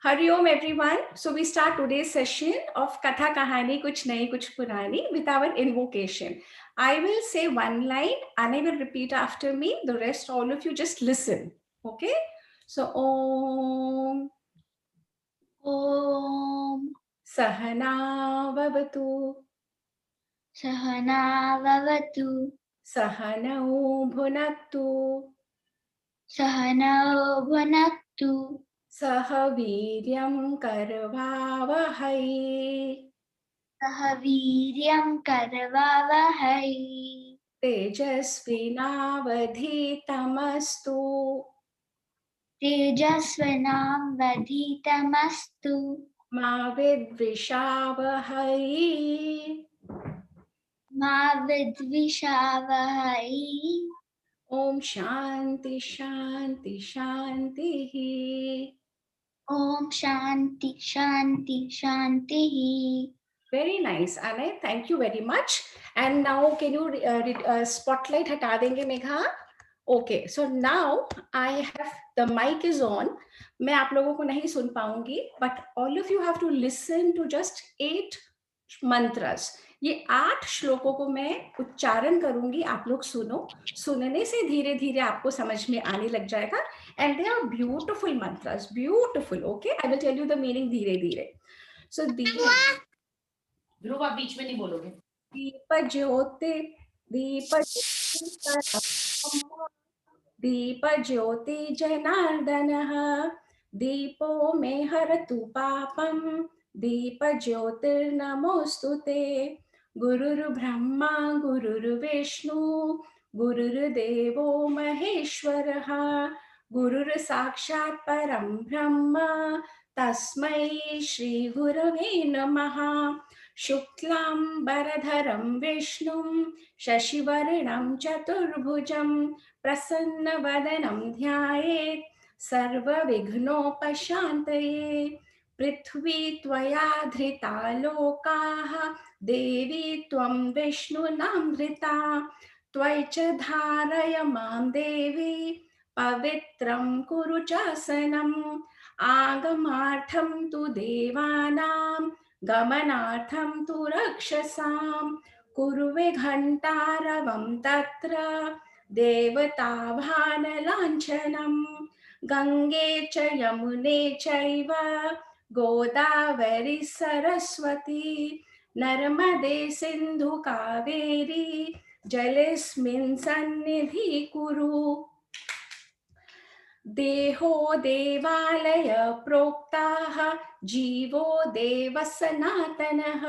Hariom everyone. So we start today's session of Katha Kahani Kuch Nahi Kuch Purani with our invocation. I will say one line and I will repeat after me. The rest, all of you just listen. Okay? So Om Om Sahana Vavatu Sahana Vavatu Sahanau Bhunaktu Sahanao Bhunaktu Sahaviryam Karvavahai Sahaviryam Karavavahai Tejasvinavadhitamastu Tejasvanam Vadhitamastu Ma vidvishavahai. Ma Vidvishavahai. Om Shanti Shanti Shanti. Om Shanti Shanti Shanti. Very nice, Anay. Thank you very much. And now, can you spotlight hata denge Megha? Okay, so now I have the mic is on. मैं आप लोगों को नहीं सुन पाऊंगी, but all of you have to listen to just 8 mantras. ये 8 श्लोकों को मैं उच्चारण करूंगी, आप लोग सुनो. सुनने से धीरे धीरे आपको समझ में आने लग जाएगा. And they are beautiful mantras, beautiful. Okay, I will tell you the meaning धीरे धीरे. So ध्रुव आप बीच में नहीं बोलोगे. दीप ज्योति दीप ज्योति जनार्दनः दीपो मे हरतु पापं दीप ज्योतिर्नमोस्तुते गुरुर्ब्रह्मा गुरुर्विष्णु गुरुर्देवो महेश्वरः गुरुर्साक्षात् परं ब्रह्म तस्मै श्री गुरवे नमः. शुक्लांबरधरं विष्णुं शशिवर्णं चतुर्भुजं प्रसन्नवदनं ध्यायेत् सर्वविघ्नोपशान्तये. पृथ्वी त्वया धृता लोकाः देवी त्वं विष्णुना धृता त्वयि च धारयमां देवी पवित्रं कुरु चासनम्. आगमार्थं तु देवानां गमनार्थं तु रक्षसां कुरु विघण्टारवं तत्र देवताभानलाञ्छनं. गंगे च यमुने चैव गोदावरी सरस्वती नर्मदे सिन्धु कावेरी जलेऽस्मिन् सन्निधिं कुरु. देहो देवालय प्रोक्ताः जीवो देव सनातनः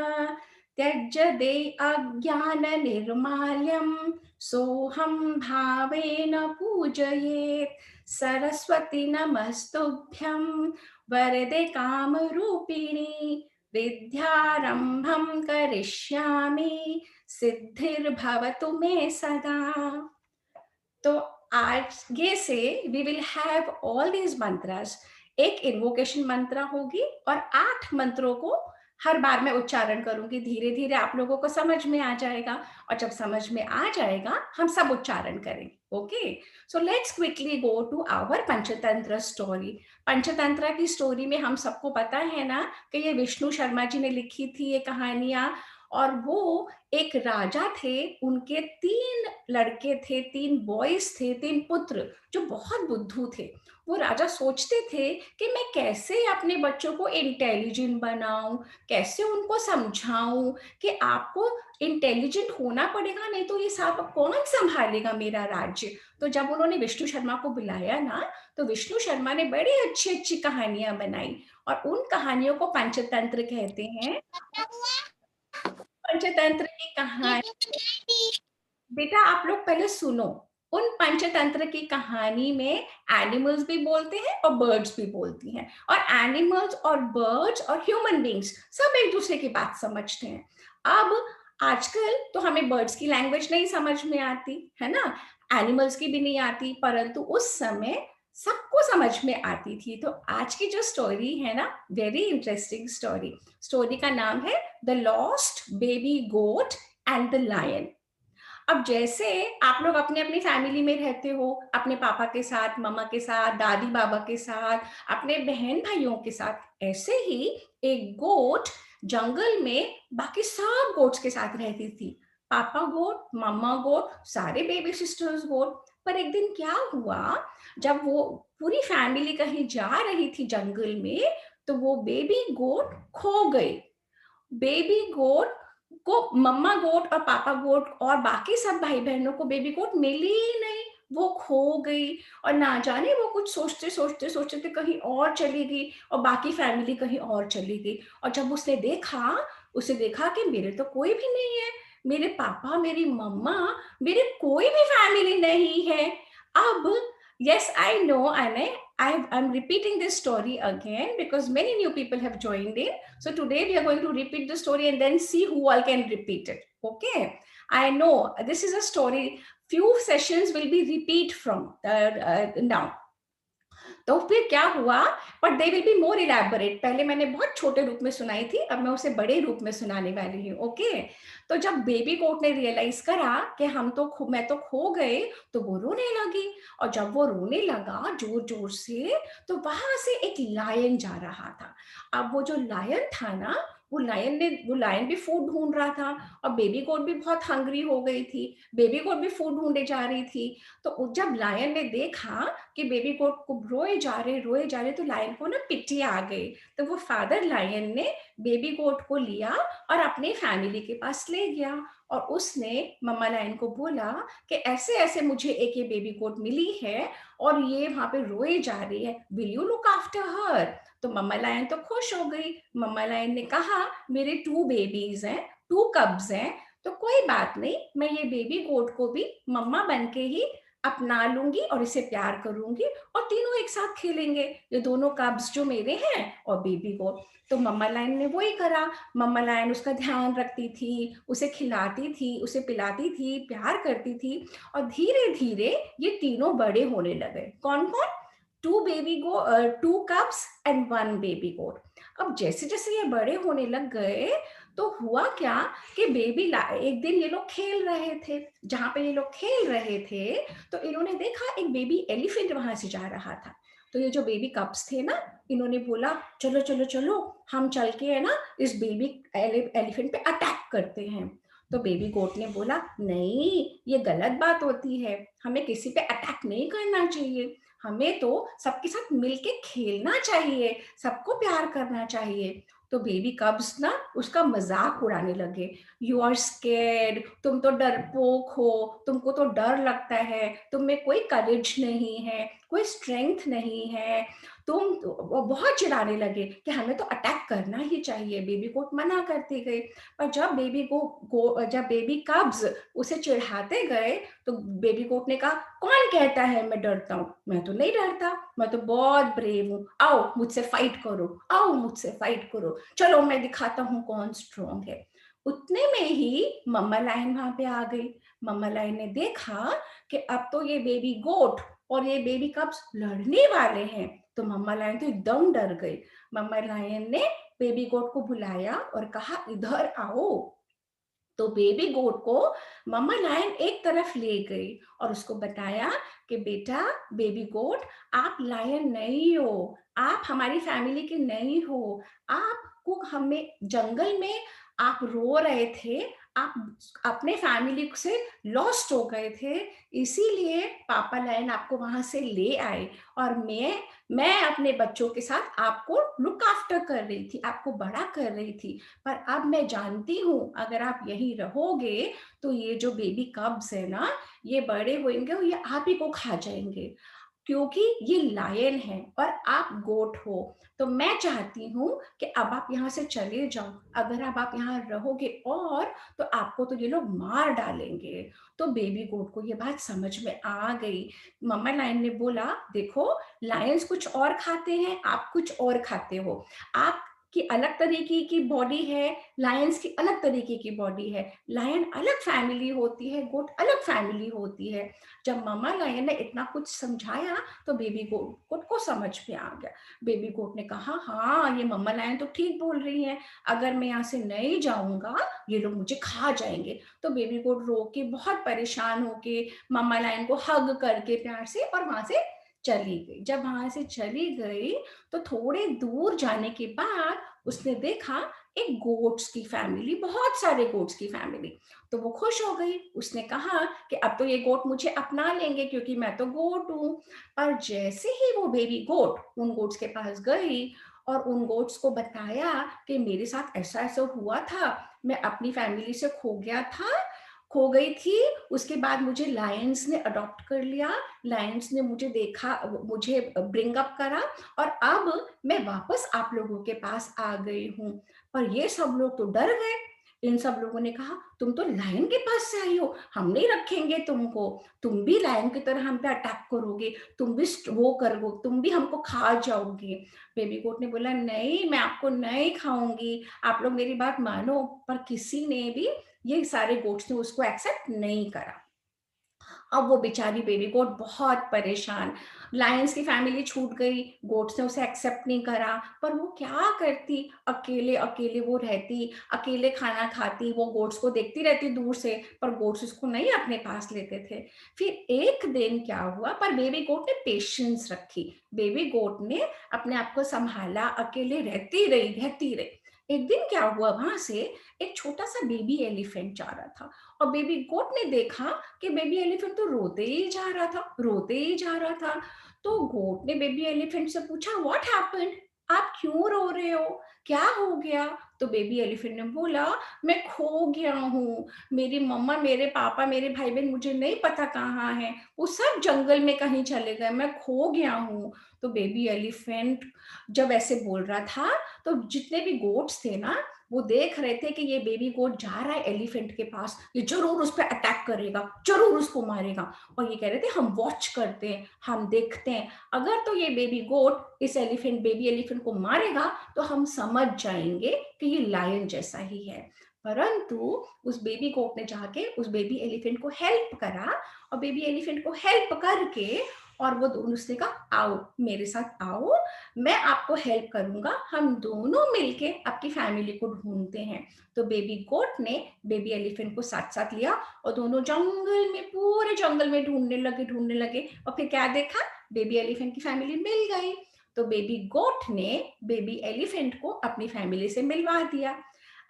त्यज दे अज्ञान निर्माल्यं सोहं भावेन पूजयेत्. सरस्वती नमस्तुभ्यं वरदे कामरूपिणी विद्यारंभं करिष्यामि सिद्धिर्भवतु मे सदा. तो आगे से we will have all these mantras. एक इन्वोकेशन मंत्र होगी और 8 मंत्रों को हर बार मैं उच्चारण करूंगी. धीरे धीरे आप लोगों को समझ में आ जाएगा और जब समझ में आ जाएगा हम सब उच्चारण करेंगे. Okay, so let's quickly go to our Panchatantra story. Panchatantra की स्टोरी में हम सबको पता है ना कि ये विष्णु शर्मा जी ने लिखी थी ये कहानियां. और वो एक राजा थे, उनके 3 लड़के थे, 3 बॉयज थे, 3 पुत्र जो बहुत बुद्धू थे. वो राजा सोचते थे कि मैं कैसे अपने बच्चों को इंटेलिजेंट बनाऊं, कैसे उनको समझाऊं कि आपको इंटेलिजेंट होना पड़ेगा, नहीं तो ये सब कौन संभालेगा मेरा राज्य. तो जब उन्होंने विष्णु शर्मा को बुलाया ना, तो विष्णु शर्मा ने बड़ी अच्छी अच्छी कहानियां बनाई और उन कहानियों को पंचतंत्र कहते हैं. पंचतंत्र की कहानी बेटा आप लोग पहले सुनो. उन पंचतंत्र की कहानी में एनिमल्स भी बोलते हैं और बर्ड्स भी बोलती हैं. और एनिमल्स और बर्ड्स और ह्यूमन बींग्स सब एक दूसरे की बात समझते हैं. अब आजकल तो हमें बर्ड्स की लैंग्वेज नहीं समझ में आती है ना, एनिमल्स की भी नहीं आती, परंतु उस समय सबको समझ में आती थी. तो आज की जो स्टोरी है ना, वेरी इंटरेस्टिंग स्टोरी. स्टोरी का नाम है the lost baby goat and the lion. अब जैसे आप लोग अपने अपनी फैमिली में रहते हो, अपने पापा के साथ, मम्मा के साथ, दादी बाबा के साथ, अपने बहन भाइयों के साथ, ऐसे ही एक गोट जंगल में बाकी सब गोट्स के साथ रहती थी। पापा गोट, मम्मा गोट, सारे बेबी सिस्टर्स गोट। पर एक दिन क्या हुआ, जब वो पूरी फैमिली कहीं जा रही थी जंगल में, तो वो बेबी गोट खो गई। बेबी गोट को मम्मा गोट और पापा गोट और बाकी सब भाई बहनों को बेबी गोट मिली ही नहीं, वो खो गई। और ना जाने वो कुछ सोचते सोचते सोचते थे कहीं और चली गई, और बाकी फैमिली कहीं और चली गई। और जब उसे देखा कि मेरे तो कोई भी नहीं है, मेरे पापा, मेरी मम्मा, मेरे कोई भी फैमिली नहीं है। अब yes, I know, and I'm repeating this story again because many new people have joined in. So today we are going to repeat the story and then see who all can repeat it. Okay. I know this is a story. Few sessions will be repeat from now. तो फिर क्या हुआ, but they will be more elaborate. पहले मैंने बहुत छोटे रूप में सुनाई थी, अब मैं उसे बड़े रूप में सुनाने वाली हूँ। ओके। तो जब बेबी गोट ने रियलाइज करा कि मैं तो खो गए, तो वो रोने लगी। और जब वो रोने लगा जोर जोर से, तो वहां से एक लायन जा रहा था। अब वो जो लायन था ना, वो लायन भी फूड ढूंढ रहा था, और बेबी गोट भी बहुत हंग्री हो गई थी। बेबी गोट भी फूड ढूंढे जा रही थी। तो जब लायन ने देखा कि बेबी गोट को रोए जा रहे, तो लायन को ना पिटी आ गई। तो वो फादर लायन ने बेबी गोट को लिया और अपने फैमिली के पास ले गया। और उसने मम्मा लायन को बोला कि ऐसे ऐसे मुझे एक ये बेबी गोट मिली है, और ये वहां पे रोए जा रही है, will you look after her. तो मम्मा लायन तो खुश हो गई। मम्मा लायन ने कहा, मेरे 2 बेबीज हैं, 2 कब्स हैं, तो कोई बात नहीं, मैं ये बेबी गोट को भी मम्मा बन के ही अपना लूंगी और इसे प्यार करूंगी, और तीनों एक साथ खेलेंगे, ये दोनों कब्स जो मेरे हैं और बेबी गोट। तो मम्मा लायन ने वही करा। मम्मा लायन उसका ध्यान रखती थी, उसे खिलाती थी, उसे पिलाती थी, प्यार करती थी। और धीरे धीरे ये तीनों बड़े होने लगे। कौन कौन? 2 कब्स एंड 1 बेबी गोट। अब जैसे जैसे ये बड़े होने लग गए, तो हुआ क्या कि एक दिन ये लोग खेल रहे थे। जहां पे ये लोग खेल रहे थे, तो इन्होंने देखा एक बेबी एलिफेंट वहां से जा रहा था। तो ये जो बेबी कप्स थे ना, इन्होंने बोला, चलो चलो चलो, हम चल के है ना इस बेबी एलिफेंट पे अटैक करते हैं। तो बेबी गोट ने बोला, नहीं, ये गलत बात होती है, हमें किसी पे अटैक नहीं करना चाहिए, हमें तो सबके साथ मिलके खेलना चाहिए, सबको प्यार करना चाहिए। तो बेबी कब्स ना उसका मजाक उड़ाने लगे। यू आर स्केर्ड, तुम तो डरपोक हो, तुमको तो डर लगता है, तुम में कोई करेज नहीं है, कोई स्ट्रेंथ नहीं है, वो बहुत चिढ़ाने लगे कि हमें तो अटैक करना ही चाहिए। बेबी गोट मना करते गए। पर जब बेबी कब्स उसे चिढ़ाते गए, तो बेबी गोट ने कहा, कौन कहता है मैं डरता हूँ? मैं तो नहीं डरता, मैं तो बहुत ब्रेव हूँ, आओ मुझसे फाइट करो, आओ मुझसे फाइट करो, चलो मैं दिखाता हूँ कौन स्ट्रॉन्ग है। उतने में ही मम्मा लायन वहां पे आ गई। मम्मा लायन ने देखा कि अब तो ये बेबी गोट और ये बेबी कब्स लड़ने वाले हैं। तो मम्मा लायन तो एकदम डर गई। मम्मा लायन ने बेबी गोट को बुलाया और कहा, इधर आओ। तो बेबी गोट को मम्मा लायन एक तरफ ले गई और उसको बताया कि बेटा बेबी गोट, आप लायन नहीं हो, आप हमारी फैमिली के नहीं हो। आपको हमें जंगल में आप रो रहे थे, आप अपने फैमिली से लॉस्ट हो गए थे, इसीलिए पापा लायन आपको वहां से ले आए, और मैं अपने बच्चों के साथ आपको लुक आफ्टर कर रही थी, आपको बड़ा कर रही थी। पर अब मैं जानती हूँ, अगर आप यहीं रहोगे, तो ये जो बेबी कब्स है ना, ये बड़े होंगे और ये आप ही को खा जाएंगे, क्योंकि ये लायन है और आप गोट हो। तो मैं चाहती हूँ कि अब आप यहाँ से चले जाओ। अगर अब आप यहाँ रहोगे और तो आपको तो ये लोग मार डालेंगे। तो बेबी गोट को ये बात समझ में आ गई। मम्मा लायन ने बोला, देखो, लायंस कुछ और खाते हैं, आप कुछ और खाते हो। आप की अलग तरीके की बॉडी है, लायंस की अलग तरीके की बॉडी है। लायन अलग फैमिली होती है, गोट अलग फैमिली होती है। जब मम्मा लायन ने इतना कुछ समझाया तो बेबी गोट को समझ में आ गया। बेबी गोट ने कहा, हाँ ये मम्मा लायन तो ठीक बोल रही हैं, अगर मैं यहाँ से नहीं जाऊंगा ये लोग मुझे खा जाएंगे। तो बेबी गोट रो के बहुत परेशान होके मम्मा लायन को हग करके प्यार से और वहां से चली गई। जब वहां से चली गई तो थोड़े दूर जाने के बाद उसने देखा एक गोट्स की फैमिली, बहुत सारे गोट्स की फैमिली। तो वो खुश हो गई, उसने कहा कि अब तो ये गोट मुझे अपना लेंगे क्योंकि मैं तो गोट हूँ। और जैसे ही वो बेबी गोट उन गोट्स के पास गई और उन गोट्स को बताया कि मेरे साथ ऐसा ऐसा हुआ था, मैं अपनी फैमिली से खो गई थी, उसके बाद मुझे लायंस ने अडॉप्ट कर लिया, लायंस ने मुझे देखा, मुझे ब्रिंग अप करा और अब मैं वापस आप लोगों के पास आ गई हूँ। पर ये सब लोग तो डर गए। इन सब लोगों ने कहा, तुम तो लायन के पास से आई हो, हम नहीं रखेंगे तुमको, तुम भी लायन की तरह हम पे अटैक करोगे, तुम भी वो करोगे, तुम भी हमको खा जाओगे। बेबी गोट ने बोला, नहीं मैं आपको नहीं खाऊंगी, आप लोग मेरी बात मानो। पर किसी ने भी, ये सारे गोट्स ने उसको एक्सेप्ट नहीं करा। अब वो बेचारी बेबी गोट बहुत परेशान, लायंस की फैमिली छूट गई, गोट्स ने उसे एक्सेप्ट नहीं करा, पर वो क्या करती, अकेले अकेले वो रहती, अकेले खाना खाती, वो गोट्स को देखती रहती दूर से, पर गोट्स उसको नहीं अपने पास लेते थे। फिर एक दिन क्या हुआ, पर बेबी गोट ने पेशेंस रखी, बेबी गोट ने अपने आप को संभाला, अकेले रहती रही। एक दिन क्या हुआ, वहां से एक छोटा सा बेबी एलिफेंट जा रहा था और बेबी गोट ने देखा कि बेबी एलिफेंट तो रोते ही जा रहा था। तो गोट ने बेबी एलिफेंट से पूछा, व्हाट हैपेंड, आप क्यों रो रहे हो, क्या हो गया? तो बेबी एलिफेंट ने बोला, मैं खो गया हूँ, मेरी मम्मा, मेरे पापा, मेरे भाई बहन मुझे नहीं पता कहाँ है, वो सब जंगल में कहीं चले गए, मैं खो गया हूँ। तो बेबी एलिफेंट जब ऐसे बोल रहा था तो जितने भी गोट्स थे ना, वो देख रहे थे कि ये बेबी गोट जा रहा है एलिफेंट के पास, ये जरूर उस पर अटैक करेगा, जरूर उसको मारेगा। और ये कह रहे थे, हम वॉच करते हैं, हम देखते हैं, अगर तो ये बेबी गोट इस बेबी एलिफेंट को मारेगा तो हम समझ जाएंगे कि ये लायन जैसा ही है। परंतु उस बेबी गोट ने जाके उस बेबी एलिफेंट को हेल्प करा और बेबी एलिफेंट को हेल्प करके और वो दोनों, उसने कहा, आओ मेरे साथ आओ, मैं आपको हेल्प करूंगा, हम दोनों मिलके आपकी फैमिली को ढूंढते हैं। तो बेबी गोट ने बेबी एलिफेंट को साथ साथ लिया और दोनों जंगल में, पूरे जंगल में ढूंढने लगे और फिर क्या देखा, बेबी एलिफेंट की फैमिली मिल गई। तो बेबी गोट ने बेबी एलिफेंट को अपनी फैमिली से मिलवा दिया।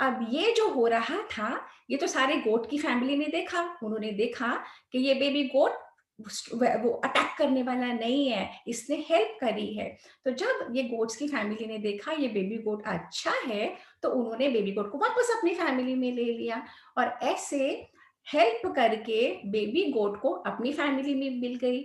अब ये जो हो रहा था, ये तो सारे गोट की फैमिली ने देखा, उन्होंने देखा कि ये बेबी गोट वो अटैक करने वाला नहीं है, इसने हेल्प करी है। तो जब ये गोट्स की फैमिली ने देखा ये बेबी गोट अच्छा है, तो उन्होंने बेबी गोट को वापस अपनी फैमिली में ले लिया और ऐसे हेल्प करके बेबी गोट को अपनी फैमिली में मिल गई।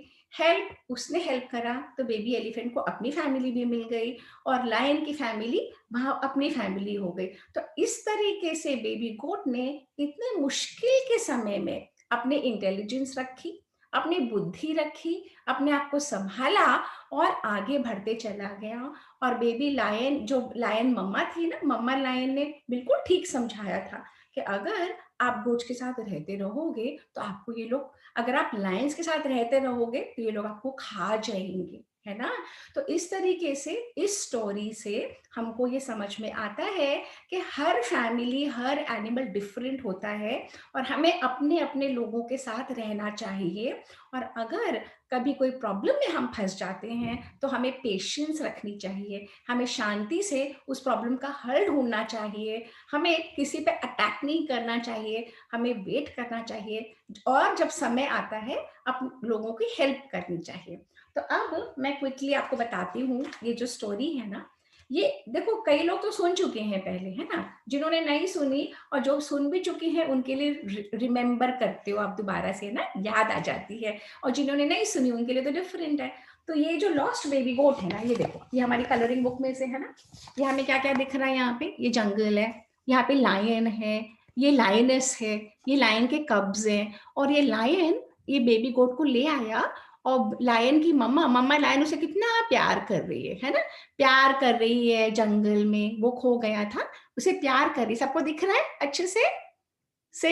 उसने हेल्प करा तो बेबी एलिफेंट को अपनी फैमिली भी मिल गई और लायन की फैमिली वहां अपनी फैमिली हो गई। तो इस तरीके से बेबी गोट ने इतने मुश्किल के समय में अपने इंटेलिजेंस रखी, अपनी बुद्धि रखी, अपने आप को संभाला और आगे बढ़ते चला गया। और बेबी लायन, जो लायन मम्मा थी ना, मम्मा लायन ने बिल्कुल ठीक समझाया था कि अगर आप गोट्स के साथ रहते रहोगे तो आपको ये लोग, अगर आप लायंस के साथ रहते रहोगे तो ये लोग आपको खा जाएंगे, है ना। तो इस तरीके से, इस स्टोरी से हमको ये समझ में आता है कि हर फैमिली, हर एनिमल डिफरेंट होता है और हमें अपने अपने लोगों के साथ रहना चाहिए। और अगर कभी कोई प्रॉब्लम में हम फंस जाते हैं तो हमें पेशेंस रखनी चाहिए, हमें शांति से उस प्रॉब्लम का हल ढूंढना चाहिए, हमें किसी पे अटैक नहीं करना चाहिए, हमें वेट करना चाहिए और जब समय आता है अपने लोगों की हेल्प करनी चाहिए। तो अब मैं क्विकली आपको बताती हूँ, ये जो स्टोरी है ना, ये देखो कई लोग तो सुन चुके हैं पहले, है ना, जिन्होंने नहीं सुनी और जो सुन भी चुके हैं उनके लिए रिमेम्बर करते हो आप दोबारा से ना, याद आ जाती है, और जिन्होंने नहीं सुनी उनके लिए तो डिफरेंट है। तो ये जो लॉस्ट बेबी गोट है ना, ये देखो, ये हमारी कलरिंग बुक में से है ना, ये हमें क्या क्या दिख रहा है, यहाँ पे ये जंगल है, यहाँ पे लायन है, ये लायनेस है, ये लायन के कब्ज हैं, और ये लायन ये बेबी गोट को ले आया और लायन की मम्मा लायन उसे कितना प्यार कर रही है ना, प्यार कर रही है जंगल में, वो खो गया था, उसे प्यार कर रही। सबको दिख रहा है अच्छे से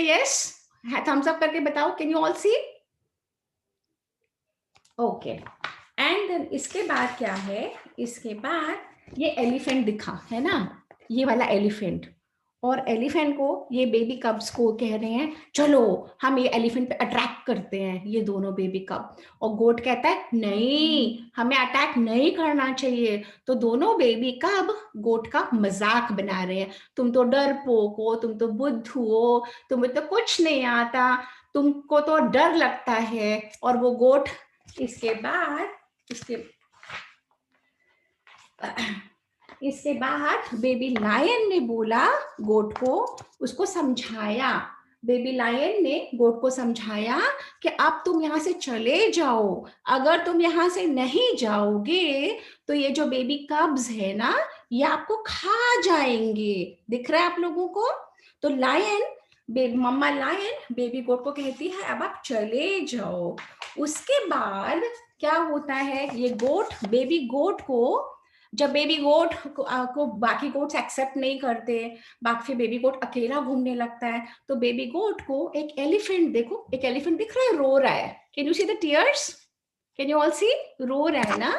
यस, थम्स अप करके बताओ, can you all see? Okay, and then इसके बाद क्या है, इसके बाद ये एलिफेंट दिखा है ना, ये वाला एलिफेंट, और एलिफेंट को ये बेबी कब्स को कह रहे हैं चलो हम ये एलिफेंट पे अटैक करते हैं, ये दोनों बेबी कब। और गोट कहता है नहीं, हमें अटैक नहीं करना चाहिए। तो दोनों बेबी कब गोट का मजाक बना रहे हैं, तुम तो डरपोक हो, तुम तो बुद्धू हो, तुम्हें तो कुछ नहीं आता, तुमको तो डर लगता है। और वो गोट इसके बाद बेबी लायन ने बोला गोट को, उसको समझाया, बेबी लायन ने गोट को समझाया कि अब तुम यहाँ से चले जाओ, अगर तुम यहाँ से नहीं जाओगे तो ये जो बेबी कब्स है ना, ये आपको खा जाएंगे। दिख रहा है आप लोगों को? तो मम्मा लायन बेबी गोट को कहती है अब आप चले जाओ। उसके बाद क्या होता है, ये गोट बेबी गोट को, जब बेबी गोट को बाकी गोट्स एक्सेप्ट नहीं करते, बाकी बेबी गोट अकेला घूमने लगता है, तो बेबी गोट को एक एलिफेंट, देखो एक एलिफेंट दिख रहा है, रो रहा है। Can you see the tears? Can you all see? रो रहा है ना।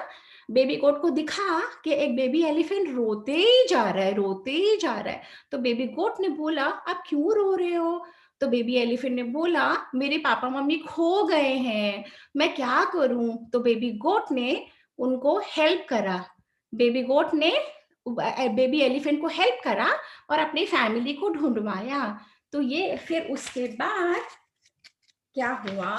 बेबी गोट को दिखा कि एक बेबी एलिफेंट रोते ही जा रहा है, रोते ही जा रहा है। तो बेबी गोट ने बोला आप क्यों रो रहे हो? तो बेबी एलिफेंट ने बोला मेरे पापा मम्मी खो गए हैं, मैं क्या करूं? तो बेबी गोट ने उनको हेल्प करा, बेबी गोट ने बेबी एलिफेंट को हेल्प करा और अपनी फैमिली को ढूंढवाया। तो ये फिर उसके बाद क्या हुआ,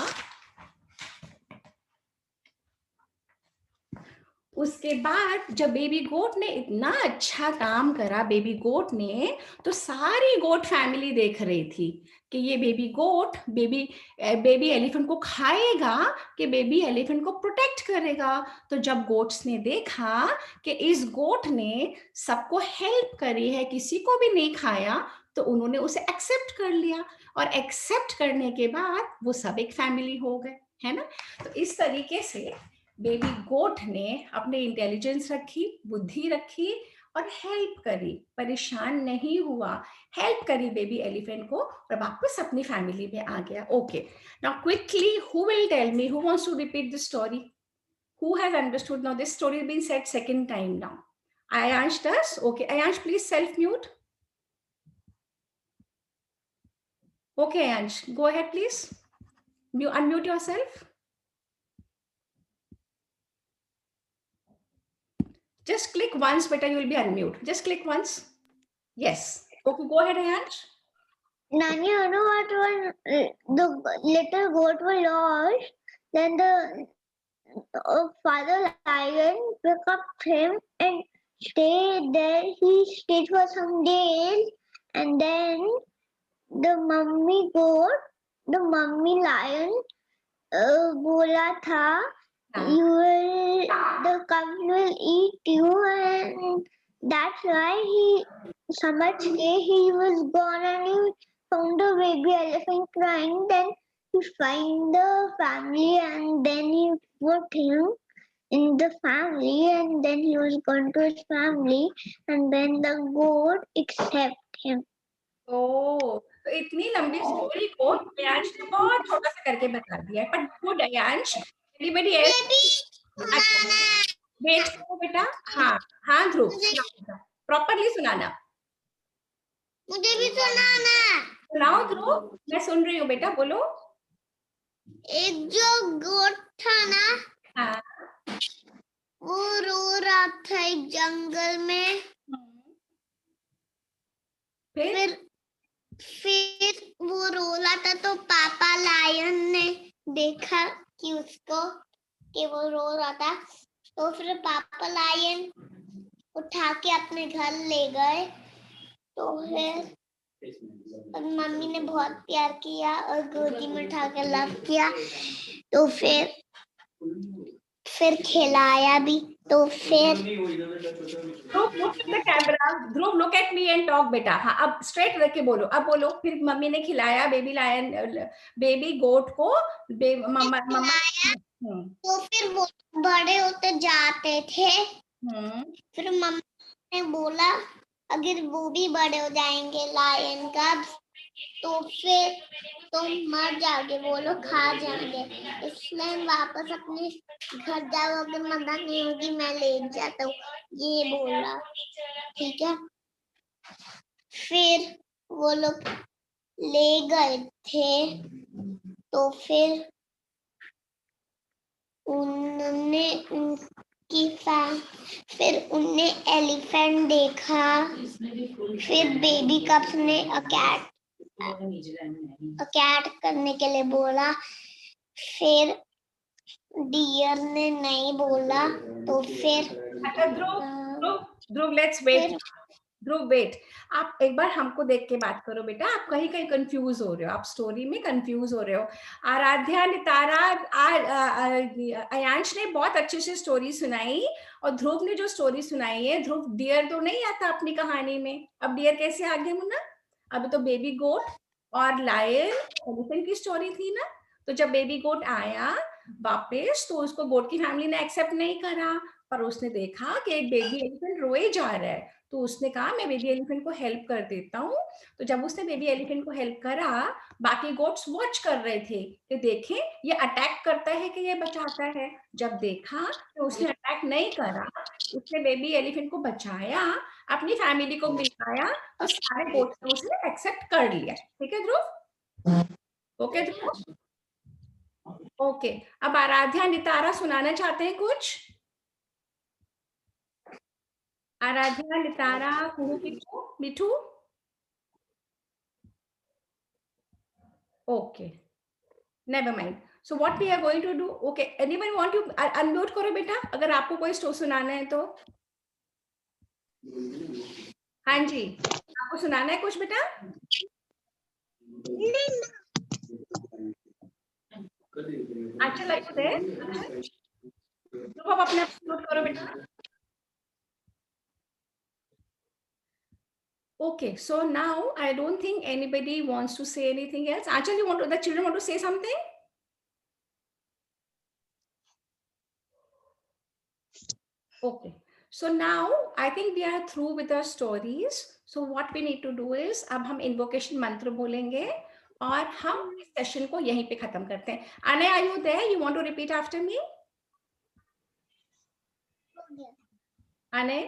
उसके बाद जब बेबी गोट ने इतना अच्छा काम करा, बेबी गोट ने, तो सारी गोट फैमिली देख रही थी कि ये बेबी गोट बेबी एलिफेंट को खाएगा कि बेबी एलिफेंट को प्रोटेक्ट करेगा। तो जब गोट्स ने देखा कि इस गोट ने सबको हेल्प करी है, किसी को भी नहीं खाया, तो उन्होंने उसे एक्सेप्ट कर लिया, और एक्सेप्ट करने के बाद वो सब एक फैमिली हो गए, है ना। तो इस तरीके से बेबी गोट ने अपने इंटेलिजेंस रखी, बुद्धि रखी और हेल्प करी, परेशान नहीं हुआ, हेल्प करी बेबी एलिफेंट को, और वापस अपनी फैमिली में आ गया। Okay, now quickly who will tell me, who wants to repeat the story? Who has understood now? This story has been said second time now. Ayansh does? Okay, Ayansh, please self-mute. Okay, Ayansh, go ahead, please. Unmute yourself. Just click once, beta, you will be unmute. Just click once. Yes. Okay, go ahead, Ayansh. Nani, you know what? When the little goat was lost, then the father lion picked up him and stayed there. He stayed for some days, and then the mummy goat, the mummy lion, बोला था, the cubs will eat you, and that's why he समझ के he was gone, and he found the baby elephant crying. Then he find the family, and then he put him in the family, and then he was gone to his family, and then the goat accept him. तो इतनी लंबी story को अयांश ने बहुत छोटा सा करके बता दिया है, but good Ayansh. Anybody else? Wait करो बेटा। हाँ हाँ ध्रुव, प्रॉपरली सुनाना। मुझे भी सुनाना। सुनाओ ध्रुव, मैं सुन रही हूँ बेटा, बोलो। एक जो गोट था ना, हाँ, वो रो रहा था एक जंगल में। फिर वो रो रहा था, तो पापा लायन ने देखा कि वो रो रहा था, तो फिर पापा लायन उठा के अपने घर ले गए। तो फिर मम्मी ने बहुत प्यार किया और गोदी में उठा के लव किया, तो फिर खिलाया भी। तो फिर ध्रुव look at the camera, Dhruv look at me and talk बेटा। हाँ, अब स्ट्रेट रख के बोलो, अब बोलो। फिर मम्मी ने खिलाया बेबी लायन, बेबी गोट को, मम्मा तो फिर वो बड़े होते जाते थे। फिर मम्मा ने बोला अगर वो भी बड़े हो जाएंगे लायन कब तो फिर तुम मर जाओगे, वो लोग खा जाएंगे, इसलिए वापस अपने घर जाओ, अगर मदद नहीं होगी मैं ले जाता हूँ, ये बोला। ठीक है, फिर वो लोग ले गए थे, तो फिर उन्होंने फिर उनने एलिफेंट देखा, फिर बेबी कप्स ने कैट करने के लिए बोला, फिर डियर ने नहीं बोला, तो फिर अच्छा ध्रुव लेट्स वेट। ध्रुव वेट, आप एक बार हमको देख के बात करो बेटा, आप कहीं कहीं कंफ्यूज हो रहे हो, आप स्टोरी में कंफ्यूज हो रहे हो। आराध्या नितारा अयांश ने बहुत अच्छे से स्टोरी सुनाई, और ध्रुव ने जो स्टोरी सुनाई है, ध्रुव डियर तो नहीं आता अपनी कहानी में, अब डियर कैसे आ गए मुन्ना? अभी तो बेबी गोट और लायन एलिफेंट की स्टोरी थी ना। तो जब बेबी गोट आया वापस, तो उसको गोट की फैमिली ने एक्सेप्ट नहीं करा, पर उसने देखा कि एक बेबी एलिफेंट रोए जा रहा है, तो उसने कहा मैं बेबी एलिफेंट को हेल्प कर देता हूँ। तो जब उसने बेबी एलिफेंट को हेल्प करा, बाकी गोट्स वॉच कर रहे थे कि देखें ये अटैक करता है कि ये बचाता है। जब देखा तो उसने अटैक नहीं करा, उसने बेबी एलिफेंट को बचाया, अपनी फैमिली को मिलाया, तो सारे गोट्स ने उसे एक्सेप्ट कर लिया। ठीक है ध्रुव? ओके ध्रुव? ओके, अब आराध्या नितारा सुनाना चाहते हैं कुछ? आराध्या नितारा कुहू पिटू मिठू? Okay, never mind. So what we are going to do? Okay, anyone want to unmute करो बेटा, अगर आपको कोई स्टोरी सुनाना है तो। हाँ जी, आपको सुनाना है कुछ बेटा? अच्छा लगता है? तो आप अपने आप म्यूट करो बेटा। Okay, so now I don't think anybody wants to say anything else. Actually, the children want to say something? Okay, so now I think we are through with our stories. So what we need to do is, अब हम invocation मंत्र बोलेंगे और हम इस session को यहीं पे खत्म करते हैं। Anay, are you there? You want to repeat after me? Anay?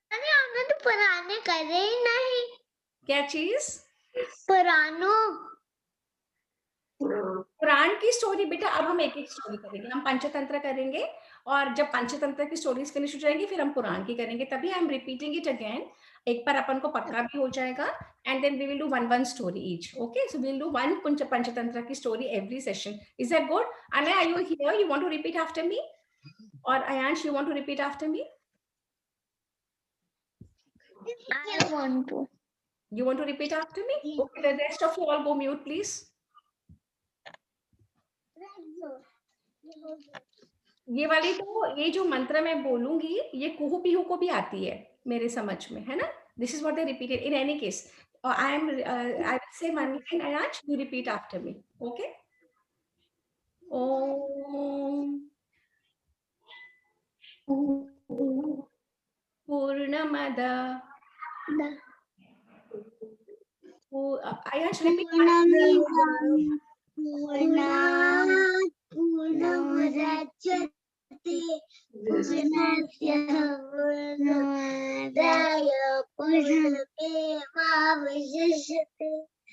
नानी हमने तो पुराने करे ही नहीं। क्या चीज? पुराण की स्टोरी बेटा, अब हम एक एक स्टोरी करेंगे। हम पंचतंत्र करेंगे, और जब पंचतंत्र की स्टोरीज फिनिश हो जाएंगी फिर हम पुराण की करेंगे, तभी I am repeating it again. एक बार अपन को पक्का भी हो जाएगा, and then we will do one story each. Okay, so we will do one Panchatantra की story every session. Is that good? Anay, are you here? You want to repeat after me? और Ayansh, you want to repeat after me? I want to. You want to repeat after me? Okay, the rest of you all go mute please. ये वाली तो, ये जो मंत्र मैं बोलूंगी ये कुहू पीहू को भी आती है मेरे समझ में, है ना? This is what they repeated in any case. I will say one line, Ayansh you repeat after me. Okay? ओम पूर्णमद, Ayansh repeat.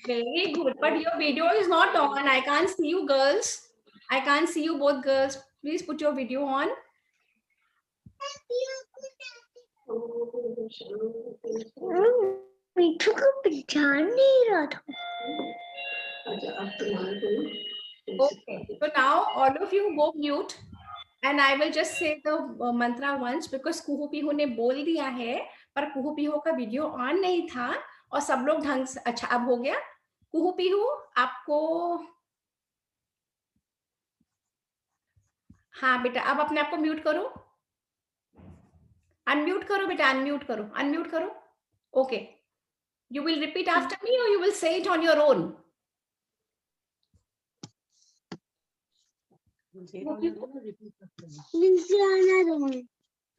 Very good, but your video is not on. I can't see you girls. I can't see you both girls. Please put your video on. मिठू को पहचान नहीं रहा था। Okay, so now all of you go mute, and I will just say the mantra once, because कुहू पीहू ने बोल दिया है, पर कुहू पीहू का वीडियो ऑन नहीं था, और सब लोग ढंग से, अच्छा अब हो गया। कुहू पीहू आपको, हाँ बेटा अब अपने आप को म्यूट करो, अनम्यूट करो बेटा, अनम्यूट करो। Okay, you will repeat after me or you will say it on your own?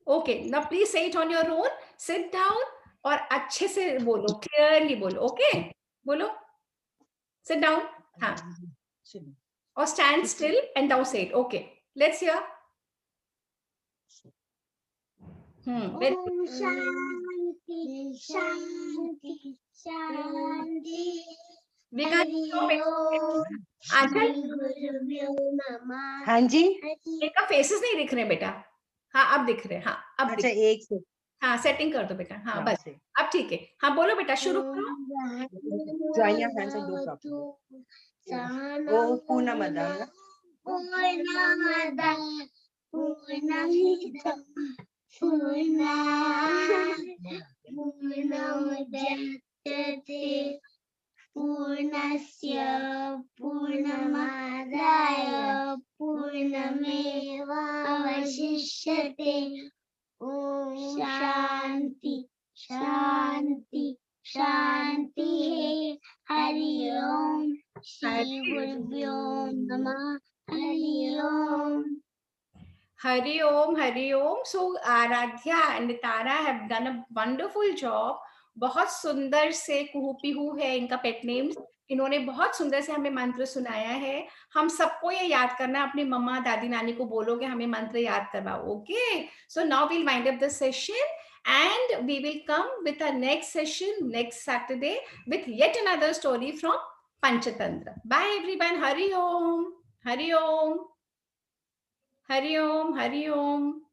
Okay, now please say it on your own. Sit down और अच्छे से बोलो, clearly बोलो. Okay, बोलो. Sit down. हाँ. Or stand still and now say it. Okay, let's hear. Very good. Om Shanti, Shanti, Shanti. We can't stop it. आंचल, गुरुभ्यो नमः। हाँ जी, इनका फेसेस नहीं दिख रहे बेटा. हाँ, अब दिख रहे. हाँ, अब अच्छा दिख. एक से हाँ, सेटिंग कर दो बेटा. हाँ, बस से अब ठीक है. हाँ, बोलो बेटा, शुरू करो. Join your hands and do properly. वो पूर्णमदः पूर्णमदः पूर्णमिदं पूर्णमुदच्यते पूर्णस्य पूर्णमादाय पूर्णमेवावशिष्यते। ॐ शान्ति शान्ति शान्तिः। हरि ओम। श्री गुरुभ्यो नमः। हरि ओम। Hari Om, Hari Om. So Aradhya and Tara have done a wonderful job. बहुत सुंदर से कुहू पीहू है इनका पेट नेम्स. इन्होंने बहुत सुंदर से हमें मंत्र सुनाया है. हम सबको ये याद करना है. अपनी मम्मा दादी नानी को बोलो कि हमें मंत्र याद करवाओ. Okay, so now we'll wind up the session and we will come with our next session next Saturday with yet another story from Panchatantra. Bye everyone. Hari Om. Hari Om. Hari Om, Hari Om.